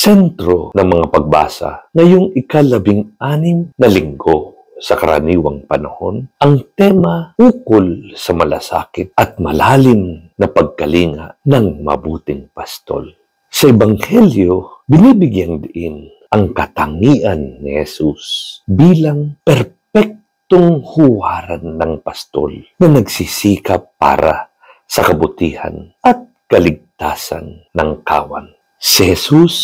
sentro ng mga pagbasa ngayong ika-16 na linggo sa karaniwang panahon, ang tema ukol sa malasakit at malalim na pagkalinga ng mabuting pastol. Sa Ebanghelyo, binibigyang diin ang katangian ni Jesus bilang perpektong huwaran ng pastol na nagsisikap para sa kabutihan at kaligtasan ng kawan. Si Jesus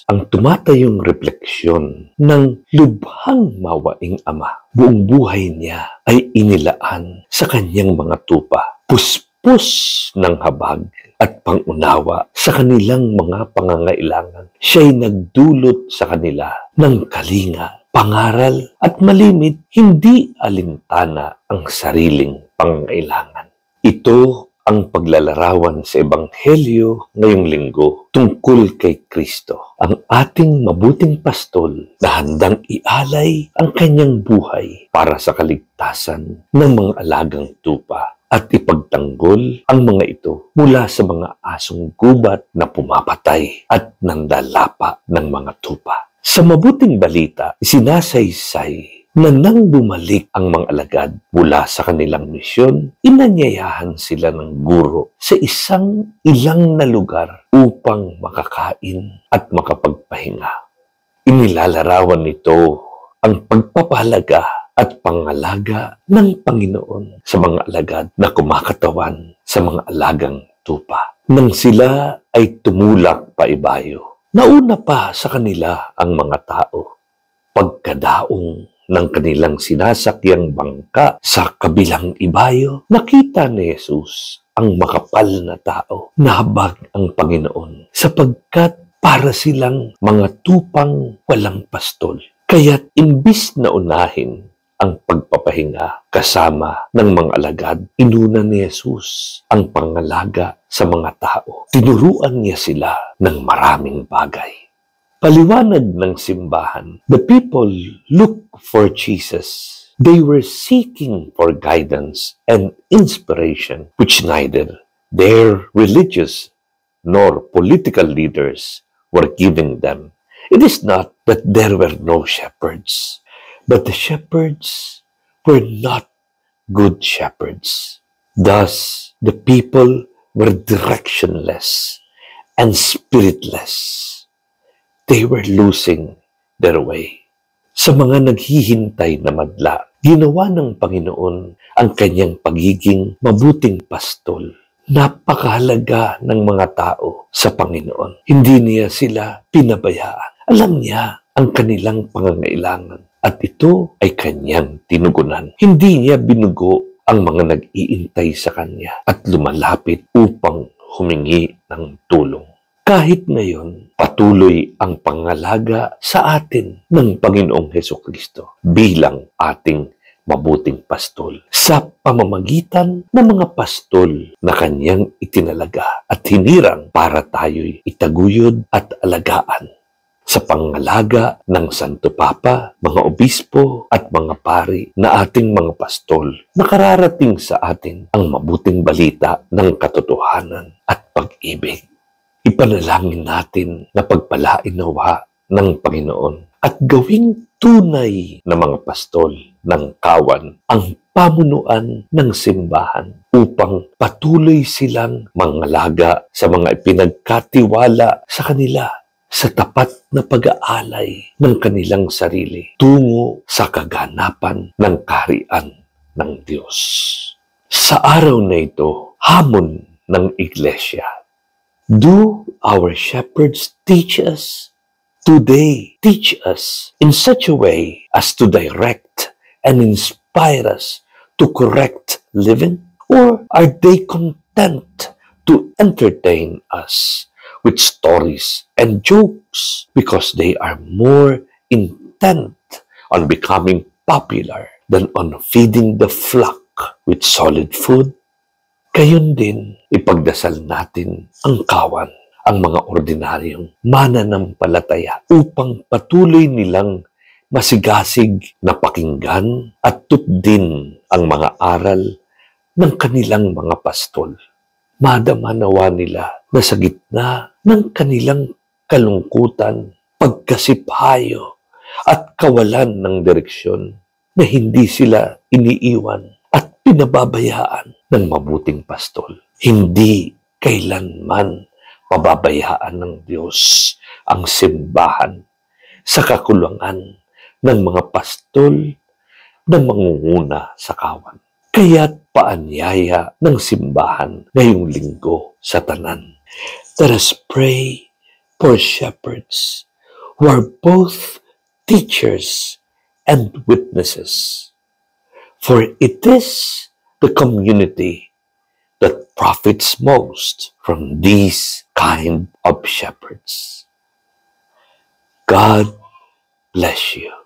ang tumatayong refleksyon ng lubhang mawaing Ama. Buong buhay niya ay inilaan sa kanyang mga tupa, puspos ng habag at pangunawa sa kanilang mga pangangailangan. Siya'y nagdulot sa kanila ng kalinga, pangaral at malimit, hindi alintana ang sariling pangangailangan. Ito ang paglalarawan sa Ebanghelyo ngayong linggo tungkol kay Kristo, ang ating mabuting pastol na handang ialay ang kanyang buhay para sa kaligtasan ng mga alagang tupa at ipagtanggol ang mga ito mula sa mga asong gubat na pumapatay at nandalapa ng mga tupa. Sa mabuting balita, sinasaysay na nang bumalik ang mga alagad mula sa kanilang misyon, inanyayahan sila ng guro sa ilang na lugar upang makakain at makapagpahinga. Inilalarawan nito ang pagpapahalaga at pangalaga ng Panginoon sa mga alagad na kumakatawan sa mga alagang tupa. Nang sila ay tumulak pa ibayo, nauna pa sa kanila ang mga tao. Pagkadaong ng kanilang sinasakyang bangka sa kabilang ibayo, nakita ni Jesus ang makapal na tao. Nahabag ang Panginoon sapagkat para silang mga tupang walang pastol. Kaya't imbis na unahin ang pagpapahinga kasama ng mga alagad, inuna ni Jesus ang pangalaga sa mga tao. Tinuruan niya sila ng maraming bagay. Paliwanag ng simbahan, the people look for Jesus. They were seeking for guidance and inspiration, which neither their religious nor political leaders were giving them. It is not that there were no shepherds, but the shepherds were not good shepherds. Thus, the people were directionless and spiritless. They were losing their way. Sa mga naghihintay na madla, ginawa ng Panginoon ang kanyang pagiging mabuting pastol. Napakahalaga ng mga tao sa Panginoon. Hindi niya sila pinabayaan. Alam niya ang kanilang pangangailangan at ito ay kanyang tinugunan. Hindi niya binugo ang mga nag-iintay sa kanya at lumalapit upang humingi ng tulong. Kahit ngayon, patuloy ang pangalaga sa atin ng Panginoong Hesukristo bilang ating mabuting pastol sa pamamagitan ng mga pastol na kanyang itinalaga at hinirang para tayo'y itaguyod at alagaan sa pangalaga ng Santo Papa, mga obispo at mga pari na ating mga pastol. Nakararating sa atin ang mabuting balita ng katotohanan at pag-ibig. Ipanalangin natin na pagpalain nawa ng Panginoon at gawing tunay na mga pastol ng kawan ang pamunuan ng simbahan upang patuloy silang mangalaga sa mga ipinagkatiwala sa kanila sa tapat na pag-aalay ng kanilang sarili tungo sa kaganapan ng kaharian ng Diyos. Sa araw na ito, hamon ng Iglesia. Do our shepherds teach us? Do they teach us in such a way as to direct and inspire us to correct living? Or are they content to entertain us with stories and jokes because they are more intent on becoming popular than on feeding the flock with solid food? Gayon din, ipagdasal natin ang kawan, ang mga ordinaryong mananampalataya upang patuloy nilang masigasig na pakinggan at tupdin ang mga aral ng kanilang mga pastol. Madama nawa nila na sa gitna ng kanilang kalungkutan pagkasipayo at kawalan ng direksyon, na hindi sila iniiwan at pinababayaan ng mabuting pastol. Hindi kailanman pababayaan ng Diyos ang simbahan sa kakulangan ng mga pastol na mangunguna sa kawan. Kaya't paanyaya ng simbahan ngayong linggo sa tanan. Let us pray for shepherds who are both teachers and witnesses. For it is the community that profits most from these kind of shepherds. God bless you.